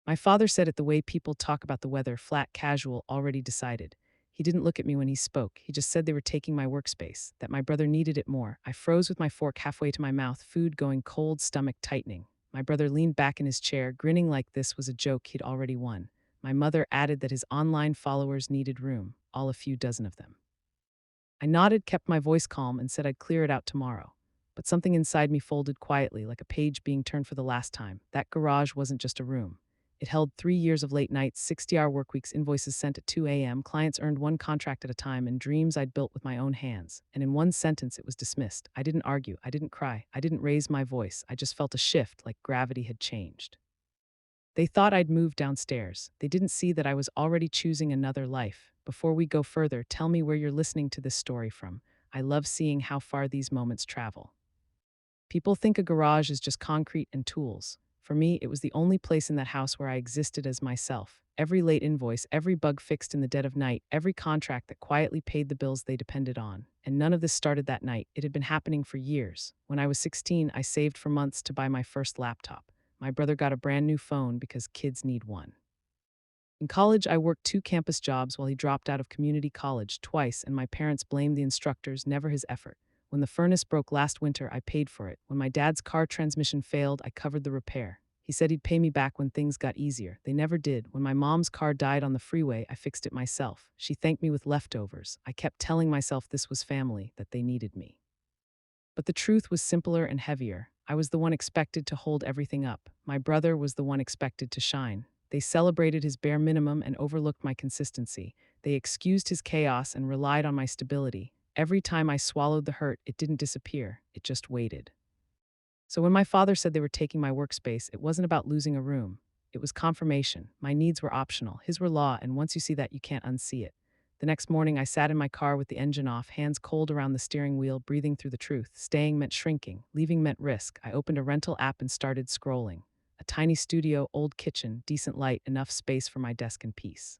My father said it the way people talk about the weather, flat, casual, already decided. He didn't look at me when he spoke. He just said they were taking my workspace, that my brother needed it more. I froze with my fork halfway to my mouth, food going cold, stomach tightening. My brother leaned back in his chair, grinning like this was a joke he'd already won. My mother added that his online followers needed room, all a few dozen of them. I nodded, kept my voice calm, and said I'd clear it out tomorrow. But something inside me folded quietly, like a page being turned for the last time. That garage wasn't just a room. It held 3 years of late nights, 60-hour work weeks, invoices sent at 2 a.m., clients earned one contract at a time, and dreams I'd built with my own hands. And in one sentence, it was dismissed. I didn't argue. I didn't cry. I didn't raise my voice. I just felt a shift, like gravity had changed. They thought I'd moved downstairs. They didn't see that I was already choosing another life. Before we go further, tell me where you're listening to this story from. I love seeing how far these moments travel. People think a garage is just concrete and tools. For me, it was the only place in that house where I existed as myself. Every late invoice, every bug fixed in the dead of night, every contract that quietly paid the bills they depended on. And none of this started that night. It had been happening for years. When I was 16, I saved for months to buy my first laptop. My brother got a brand new phone because kids need one. In college, I worked 2 campus jobs while he dropped out of community college twice, and my parents blamed the instructors, never his effort. When the furnace broke last winter, I paid for it. When my dad's car transmission failed, I covered the repair. He said he'd pay me back when things got easier. They never did. When my mom's car died on the freeway, I fixed it myself. She thanked me with leftovers. I kept telling myself this was family, that they needed me. But the truth was simpler and heavier. I was the one expected to hold everything up. My brother was the one expected to shine. They celebrated his bare minimum and overlooked my consistency. They excused his chaos and relied on my stability. Every time I swallowed the hurt, it didn't disappear. It just waited. So when my father said they were taking my workspace, it wasn't about losing a room. It was confirmation. My needs were optional. His were law, and once you see that, you can't unsee it. The next morning, I sat in my car with the engine off, hands cold around the steering wheel, breathing through the truth. Staying meant shrinking. Leaving meant risk. I opened a rental app and started scrolling. A tiny studio, old kitchen, decent light, enough space for my desk and peace.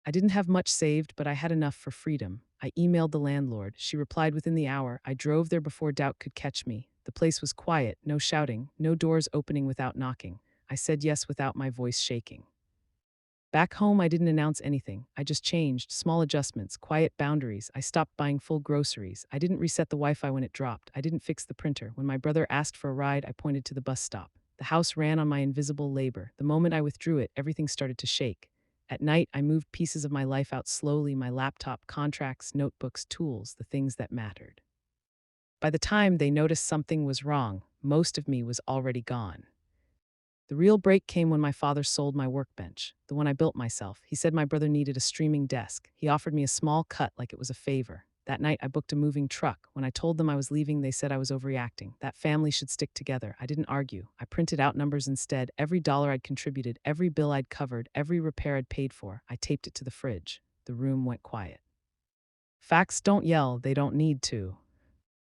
I didn't have much saved, but I had enough for freedom. I emailed the landlord. She replied within the hour. I drove there before doubt could catch me. The place was quiet, no shouting, no doors opening without knocking. I said yes without my voice shaking. Back home, I didn't announce anything. I just changed, small adjustments, quiet boundaries. I stopped buying full groceries. I didn't reset the Wi-Fi when it dropped. I didn't fix the printer. When my brother asked for a ride, I pointed to the bus stop. The house ran on my invisible labor. The moment I withdrew it, everything started to shake. At night, I moved pieces of my life out slowly, my laptop, contracts, notebooks, tools, the things that mattered. By the time they noticed something was wrong, most of me was already gone. The real break came when my father sold my workbench, the one I built myself. He said my brother needed a streaming desk. He offered me a small cut like it was a favor. That night, I booked a moving truck. When I told them I was leaving, they said I was overreacting. That family should stick together. I didn't argue. I printed out numbers instead. Every dollar I'd contributed, every bill I'd covered, every repair I'd paid for. I taped it to the fridge. The room went quiet. Facts don't yell, they don't need to.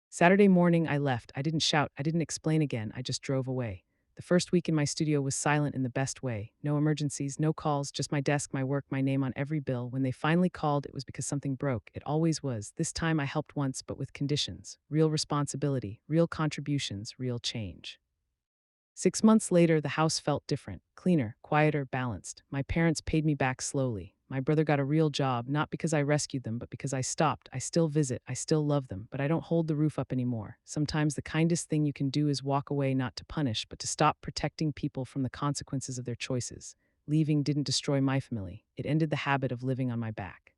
Saturday morning, I left. I didn't shout. I didn't explain again. I just drove away. The first week in my studio was silent in the best way. No emergencies, no calls, just my desk, my work, my name on every bill. When they finally called, it was because something broke. It always was. This time I helped once, but with conditions. Real responsibility, real contributions, real change. 6 months later, the house felt different, cleaner, quieter, balanced. My parents paid me back slowly. My brother got a real job, not because I rescued them, but because I stopped. I still visit, I still love them, but I don't hold the roof up anymore. Sometimes the kindest thing you can do is walk away, not to punish, but to stop protecting people from the consequences of their choices. Leaving didn't destroy my family. It ended the habit of living on my back.